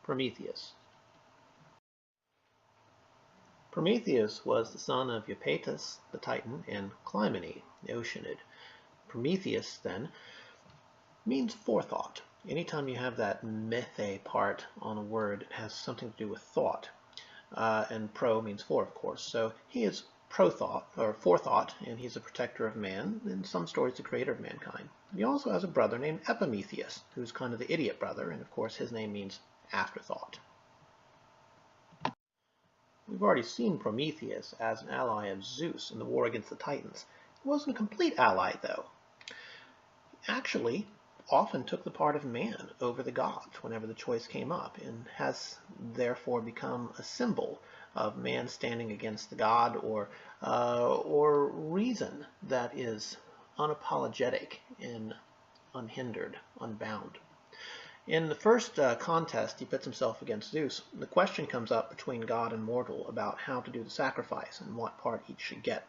Prometheus. Prometheus was the son of Iapetus, the Titan, and Clymene, the Oceanid. Prometheus, then, means forethought. Anytime you have that methe part on a word, it has something to do with thought. And pro means for, of course. So he is pro-thought, or forethought, and he's a protector of man, in some stories the creator of mankind. He also has a brother named Epimetheus, who's kind of the idiot brother, and of course his name means afterthought. We've already seen Prometheus as an ally of Zeus in the war against the Titans. He wasn't a complete ally, though. He actually often took the part of man over the gods whenever the choice came up, and has therefore become a symbol of man standing against the god, or reason that is unapologetic and unhindered, unbound. In the first contest he pits himself against Zeus. The question comes up between god and mortal about how to do the sacrifice and what part each should get.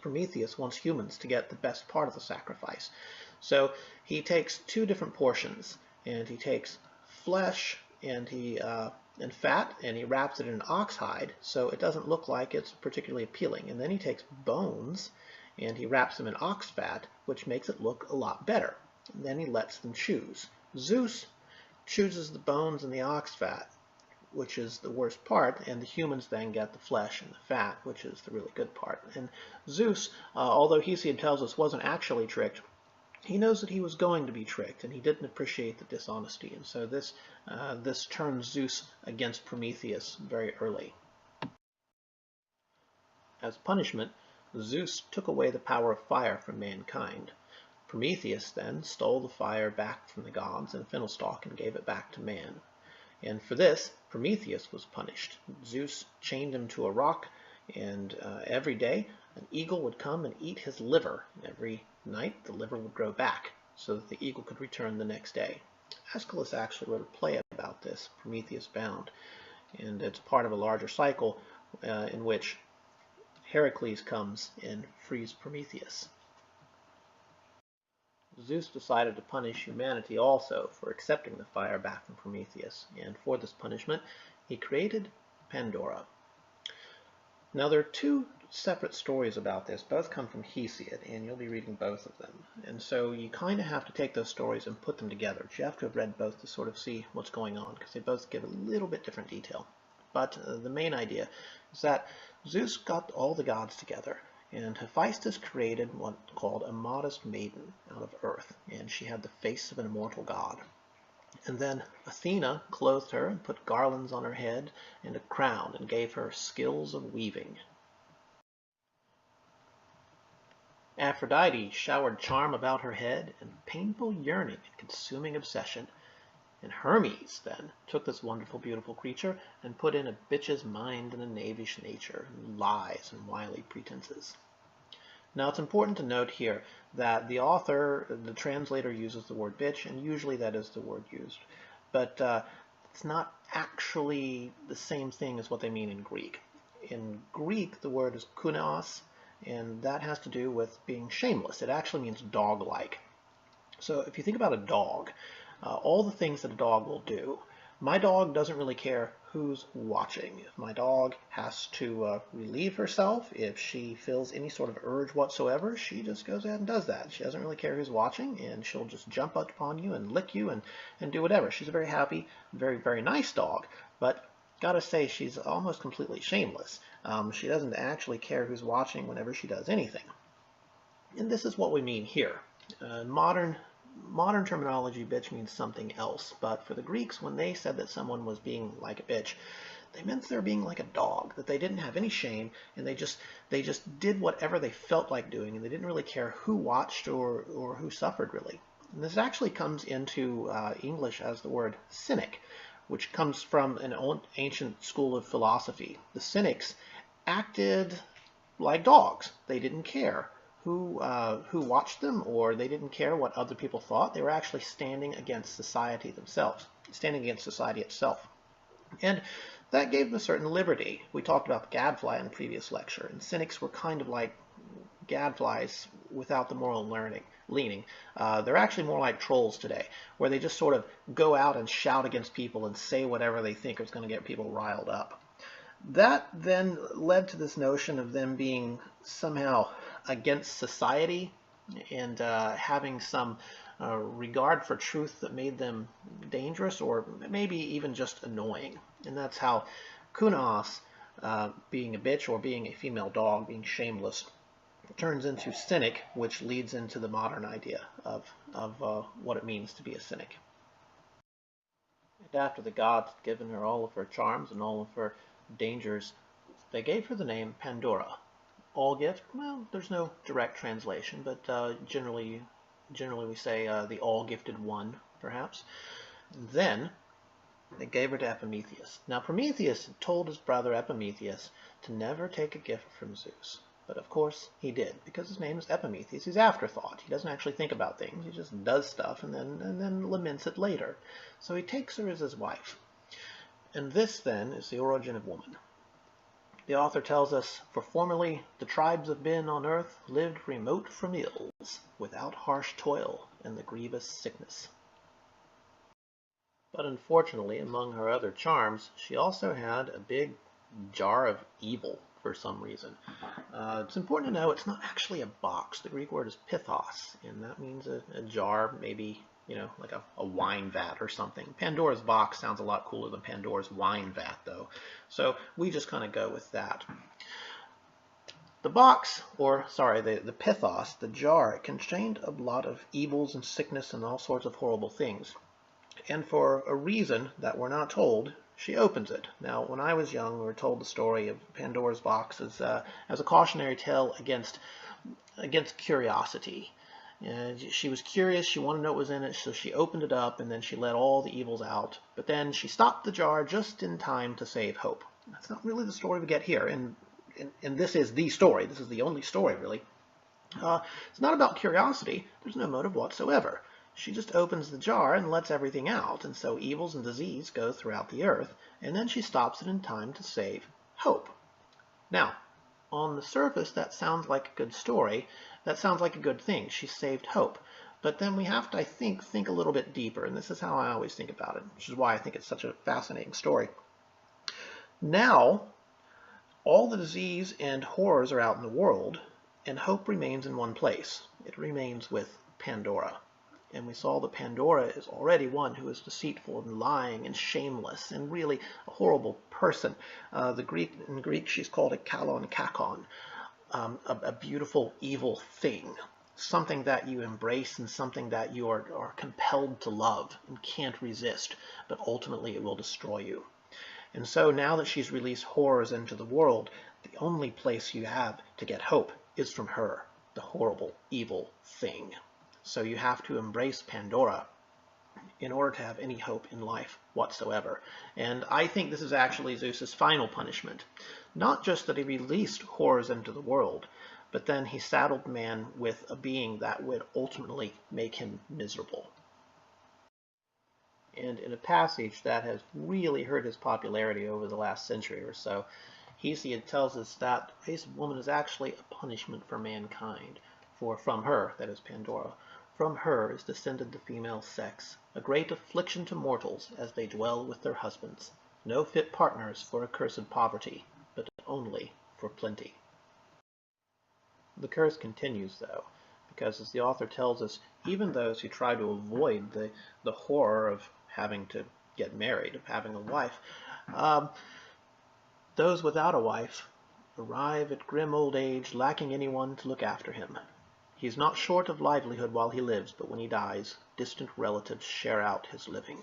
Prometheus wants humans to get the best part of the sacrifice. So he takes two different portions, and he takes flesh and fat, and he wraps it in an ox hide so it doesn't look like it's particularly appealing. And then he takes bones and he wraps them in ox fat, which makes it look a lot better. And then he lets them choose. Zeus chooses the bones and the ox fat, which is the worst part, and the humans then get the flesh and the fat, which is the really good part. And Zeus, although Hesiod tells us wasn't actually tricked, he knows that he was going to be tricked, and he didn't appreciate the dishonesty, and so this turns Zeus against Prometheus very early. As punishment, Zeus took away the power of fire from mankind. Prometheus then stole the fire back from the gods in Finnlestalk and gave it back to man. And for this, Prometheus was punished. Zeus chained him to a rock, and every day an eagle would come and eat his liver. And every night the liver would grow back, so that the eagle could return the next day. Aeschylus actually wrote a play about this, Prometheus Bound, and it's part of a larger cycle in which Heracles comes and frees Prometheus. Zeus decided to punish humanity also for accepting the fire back from Prometheus, and for this punishment he created Pandora. Now there are two separate stories about this. Both come from Hesiod, and you'll be reading both of them. And so you kind of have to take those stories and put them together. You have to have read both to sort of see what's going on, because they both give a little bit different detail. But the main idea is that Zeus got all the gods together, and Hephaestus created what's called a modest maiden out of earth, and she had the face of an immortal god. And then Athena clothed her and put garlands on her head and a crown, and gave her skills of weaving. Aphrodite showered charm about her head and painful yearning and consuming obsession. And Hermes then took this wonderful, beautiful creature and put in a bitch's mind and a knavish nature, and lies and wily pretenses. Now it's important to note here that the author, the translator, uses the word bitch, and usually that is the word used. But it's not actually the same thing as what they mean in Greek. In Greek, the word is kuneos, and that has to do with being shameless. It actually means dog-like. So if you think about a dog, all the things that a dog will do, my dog doesn't really care who's watching. If my dog has to relieve herself, if she feels any sort of urge whatsoever, she just goes ahead and does that. She doesn't really care who's watching, and she'll just jump up upon you and lick you and do whatever. She's a very happy, very, very nice dog, but gotta say she's almost completely shameless. She doesn't actually care who's watching whenever she does anything. And this is what we mean here. Modern terminology, bitch means something else, but for the Greeks, when they said that someone was being like a bitch, they meant they were being like a dog, that they didn't have any shame, and they just did whatever they felt like doing, and they didn't really care who watched or who suffered, really. And this actually comes into English as the word cynic, which comes from an ancient school of philosophy. The cynics acted like dogs. They didn't care who watched them, or they didn't care what other people thought. They were actually standing against society themselves, standing against society itself. And that gave them a certain liberty. We talked about the gadfly in the previous lecture, and cynics were kind of like gadflies without the moral learning. leaning. They're actually more like trolls today, where they just sort of go out and shout against people and say whatever they think is going to get people riled up. That then led to this notion of them being somehow against society and having some regard for truth that made them dangerous or maybe even just annoying. And that's how Kunaas, being a bitch or being a female dog, being shameless, turns into cynic, which leads into the modern idea of what it means to be a cynic. And after the gods had given her all of her charms and all of her dangers, they gave her the name Pandora. All gift? Well, there's no direct translation, but generally we say the all-gifted one, perhaps. And then they gave her to Prometheus. Now Prometheus had told his brother Epimetheus to never take a gift from Zeus. But of course he did, because his name is Epimetheus. He's afterthought. He doesn't actually think about things. He just does stuff and then laments it later. So he takes her as his wife. And this then is the origin of woman. The author tells us, for formerly the tribes of men on earth lived remote from ills, without harsh toil and the grievous sickness. But unfortunately, among her other charms, she also had a big jar of evil for some reason. It's important to know it's not actually a box. The Greek word is pithos, and that means a jar, maybe, like a wine vat or something. Pandora's box sounds a lot cooler than Pandora's wine vat, though. So we just kind of go with that. The box, or sorry, the pithos, the jar, it contained a lot of evils and sickness and all sorts of horrible things. And for a reason that we're not told, she opens it. Now, when I was young, we were told the story of Pandora's box as a cautionary tale against curiosity. She was curious, she wanted to know what was in it, so she opened it up and then she let all the evils out. But then she stopped the jar just in time to save Hope. That's not really the story we get here, and this is the story. This is the only story, really. It's not about curiosity. There's no motive whatsoever. She just opens the jar and lets everything out, and so evils and disease go throughout the earth, and then she stops it in time to save Hope. Now, on the surface, that sounds like a good story. That sounds like a good thing. She saved Hope. But then we have to, I think a little bit deeper, and this is how I always think about it, which is why I think it's such a fascinating story. Now, all the disease and horrors are out in the world, and Hope remains in one place. It remains with Pandora. And we saw that Pandora is already one who is deceitful and lying and shameless and really a horrible person. In Greek, she's called a kalon kakon, a beautiful evil thing, something that you embrace and something that you are compelled to love and can't resist, but ultimately it will destroy you. And so now that she's released horrors into the world, the only place you have to get hope is from her, the horrible evil thing. So you have to embrace Pandora in order to have any hope in life whatsoever. And I think this is actually Zeus's final punishment. Not just that he released horrors into the world, but then he saddled man with a being that would ultimately make him miserable. And in a passage that has really hurt his popularity over the last century or so, Hesiod tells us that the race of woman is actually a punishment for mankind. For from her, that is Pandora, from her is descended the female sex, a great affliction to mortals as they dwell with their husbands, no fit partners for accursed poverty, but only for plenty. The curse continues, though, because as the author tells us, even those who try to avoid the horror of having to get married, of having a wife, those without a wife arrive at grim old age, lacking anyone to look after him. He is not short of livelihood while he lives, but when he dies, distant relatives share out his living.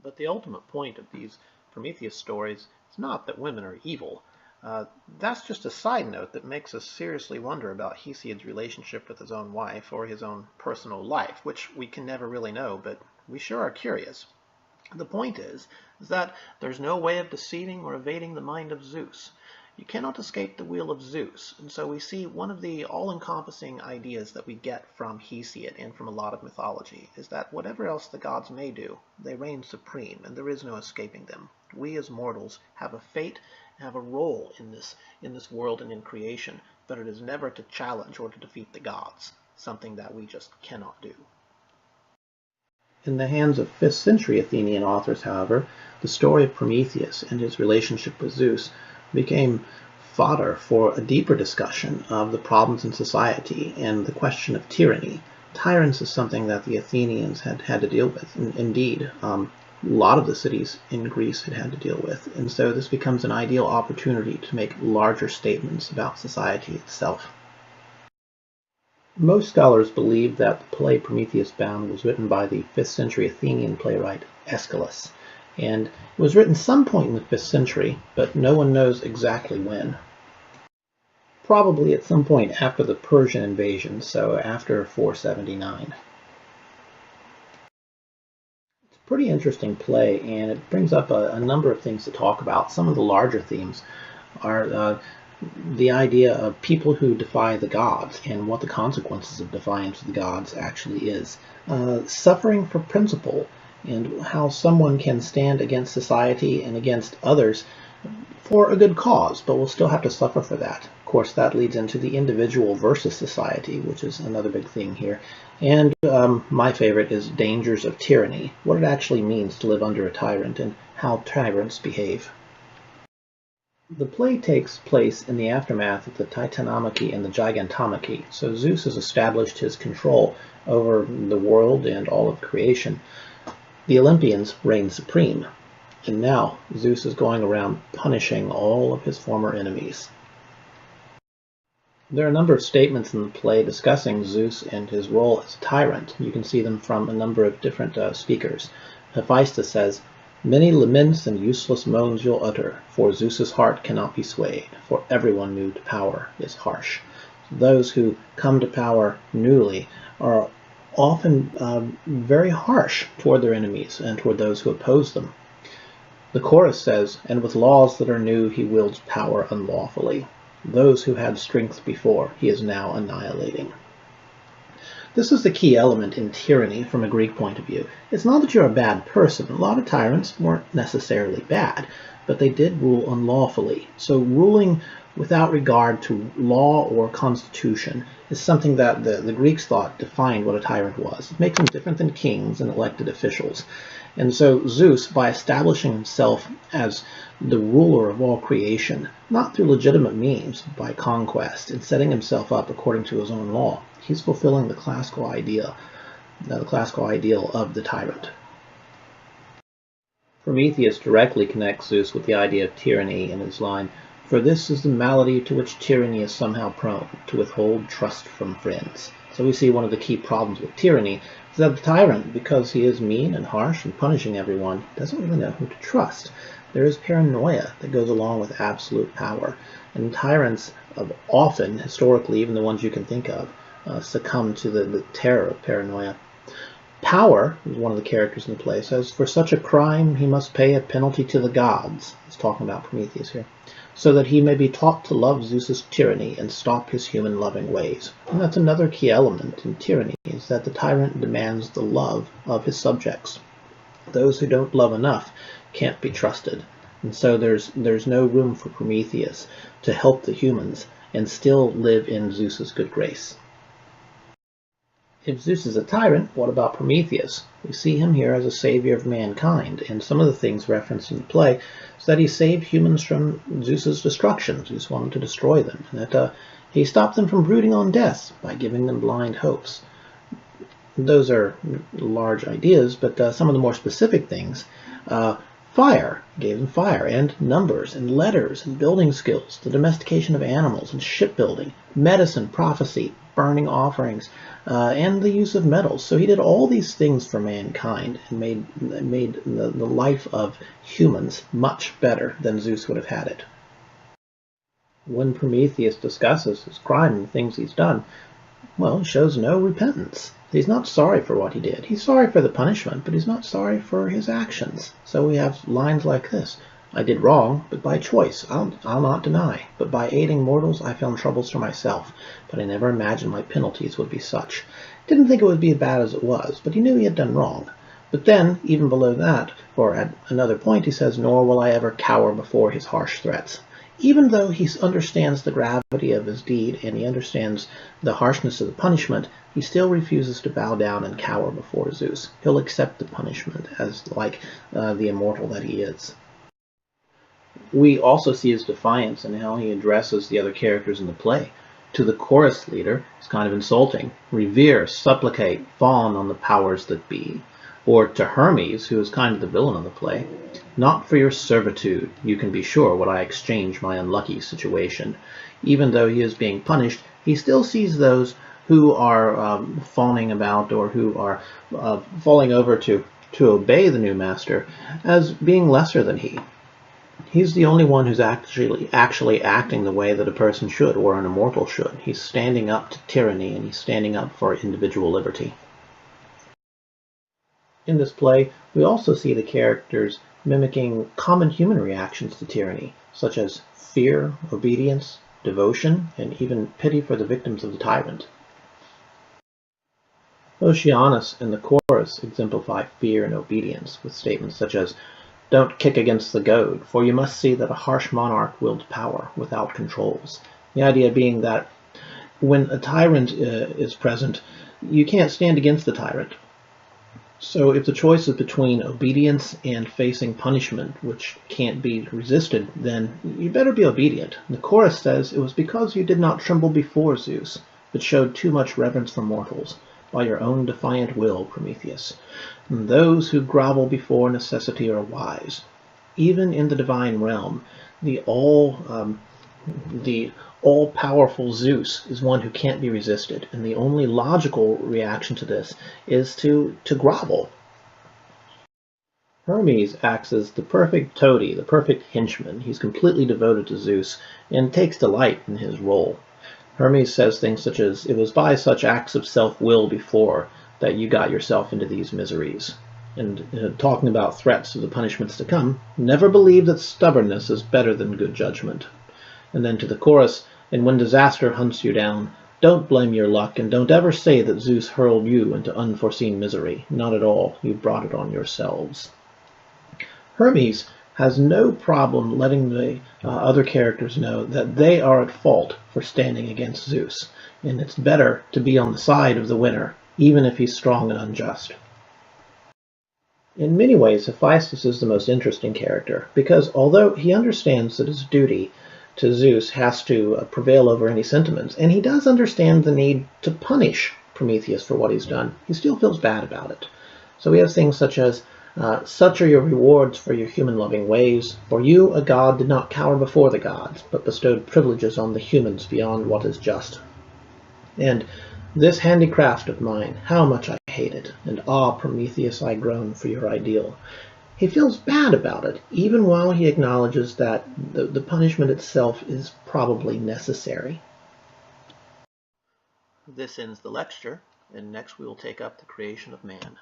But the ultimate point of these Prometheus stories is not that women are evil. That's just a side note that makes us seriously wonder about Hesiod's relationship with his own wife or his own personal life, which we can never really know, but we sure are curious. The point is that there's no way of deceiving or evading the mind of Zeus. You cannot escape the wheel of Zeus, and so we see one of the all-encompassing ideas that we get from Hesiod and from a lot of mythology is that whatever else the gods may do, they reign supreme, and there is no escaping them. We as mortals have a fate, have a role in this world and in creation but it is never to challenge or to defeat the gods, something that we just cannot do. In the hands of 5th century Athenian authors, however, the story of Prometheus and his relationship with Zeus became fodder for a deeper discussion of the problems in society and the question of tyranny. Tyrants is something that the Athenians had to deal with, and indeed, a lot of the cities in Greece had to deal with, and so this becomes an ideal opportunity to make larger statements about society itself. Most scholars believe that the play Prometheus Bound was written by the 5th century Athenian playwright Aeschylus, and it was written some point in the 5th century, but no one knows exactly when. Probably at some point after the Persian invasion, so after 479. It's a pretty interesting play, and it brings up a number of things to talk about. Some of the larger themes are the idea of people who defy the gods and what the consequences of defiance of the gods actually is. Suffering for principle and how someone can stand against society and against others for a good cause, but will still have to suffer for that. Of course, that leads into the individual versus society, which is another big theme here. And my favorite is dangers of tyranny, what it actually means to live under a tyrant and how tyrants behave. The play takes place in the aftermath of the Titanomachy and the Gigantomachy, so Zeus has established his control over the world and all of creation. The Olympians reign supreme, and now Zeus is going around punishing all of his former enemies. There are a number of statements in the play discussing Zeus and his role as a tyrant. You can see them from a number of different speakers. Hephaestus says, "Many laments and useless moans you'll utter, for Zeus's heart cannot be swayed, for everyone new to power is harsh." Those who come to power newly are often very harsh toward their enemies and toward those who oppose them. The chorus says, "And with laws that are new he wields power unlawfully. Those who had strength before he is now annihilating." This is the key element in tyranny from a Greek point of view. It's not that you're a bad person. A lot of tyrants weren't necessarily bad, but they did rule unlawfully. So ruling without regard to law or constitution is something that the Greeks thought defined what a tyrant was. It makes them different than kings and elected officials. And so Zeus, by establishing himself as the ruler of all creation, not through legitimate means, by conquest, and setting himself up according to his own law, he's fulfilling the classical ideal of the tyrant. Prometheus directly connects Zeus with the idea of tyranny in his line, "For this is the malady to which tyranny is somehow prone, to withhold trust from friends." So we see one of the key problems with tyranny is that the tyrant, because he is mean and harsh and punishing everyone, doesn't really know who to trust. There is paranoia that goes along with absolute power, and tyrants often, historically, even the ones you can think of, succumb to the terror of paranoia. Power, as one of the characters in the play says, "For such a crime he must pay a penalty to the gods." He's talking about Prometheus here. "So that he may be taught to love Zeus's tyranny and stop his human-loving ways." And that's another key element in tyranny, is that the tyrant demands the love of his subjects. Those who don't love enough can't be trusted. And so there's no room for Prometheus to help the humans and still live in Zeus's good grace. If Zeus is a tyrant, what about Prometheus? We see him here as a savior of mankind, and some of the things referenced in the play is that he saved humans from Zeus's destruction. Zeus wanted to destroy them, and that he stopped them from brooding on death by giving them blind hopes. Those are large ideas, but some of the more specific things, fire, gave them fire, and numbers, and letters, and building skills, the domestication of animals, and shipbuilding, medicine, prophecy, burning offerings, and the use of metals. So he did all these things for mankind and made the life of humans much better than Zeus would have had it. When Prometheus discusses his crime and the things he's done, well, he shows no repentance. He's not sorry for what he did. He's sorry for the punishment, but he's not sorry for his actions. So we have lines like this: "I did wrong, but by choice, I'll not deny. But by aiding mortals, I found troubles for myself. But I never imagined my penalties would be such." Didn't think it would be as bad as it was, but he knew he had done wrong. But then, even below that, or at another point, he says, "Nor will I ever cower before his harsh threats." Even though he understands the gravity of his deed and he understands the harshness of the punishment, he still refuses to bow down and cower before Zeus. He'll accept the punishment as like the immortal that he is. We also see his defiance in how he addresses the other characters in the play. To the chorus leader, it's kind of insulting. Revere, supplicate, fawn on the powers that be. Or to Hermes, who is kind of the villain of the play, not for your servitude, you can be sure, would I exchange my unlucky situation. Even though he is being punished, he still sees those who are fawning about or who are falling over to obey the new master as being lesser than he. He's the only one who's actually acting the way that a person should, or an immortal should. He's standing up to tyranny, and he's standing up for individual liberty. In this play, we also see the characters mimicking common human reactions to tyranny, such as fear, obedience, devotion, and even pity for the victims of the tyrant. Oceanus and the chorus exemplify fear and obedience with statements such as, "Don't kick against the goad, for you must see that a harsh monarch wields power without controls." The idea being that when a tyrant is present, you can't stand against the tyrant. So if the choice is between obedience and facing punishment, which can't be resisted, then you better be obedient. The chorus says, "It was because you did not tremble before Zeus, but showed too much reverence for mortals, by your own defiant will, Prometheus. And those who grovel before necessity are wise." Even in the divine realm, the all-powerful Zeus is one who can't be resisted, and the only logical reaction to this is to grovel. Hermes acts as the perfect toady, the perfect henchman. He's completely devoted to Zeus and takes delight in his role. Hermes says things such as, "It was by such acts of self-will before that you got yourself into these miseries." And talking about threats of the punishments to come, "Never believe that stubbornness is better than good judgment." And then to the chorus, "And when disaster hunts you down, don't blame your luck, and don't ever say that Zeus hurled you into unforeseen misery. Not at all. You brought it on yourselves." Hermes has no problem letting the other characters know that they are at fault for standing against Zeus, and it's better to be on the side of the winner, even if he's strong and unjust. In many ways, Hephaestus is the most interesting character, because although he understands that his duty to Zeus has to prevail over any sentiments, and he does understand the need to punish Prometheus for what he's done, he still feels bad about it. So we have things such as, "Such are your rewards for your human-loving ways. For you, a god, did not cower before the gods, but bestowed privileges on the humans beyond what is just. And this handicraft of mine, how much I hate it, and Prometheus, I groan for your ideal." He feels bad about it, even while he acknowledges that the punishment itself is probably necessary. This ends the lecture, and next we will take up the creation of man.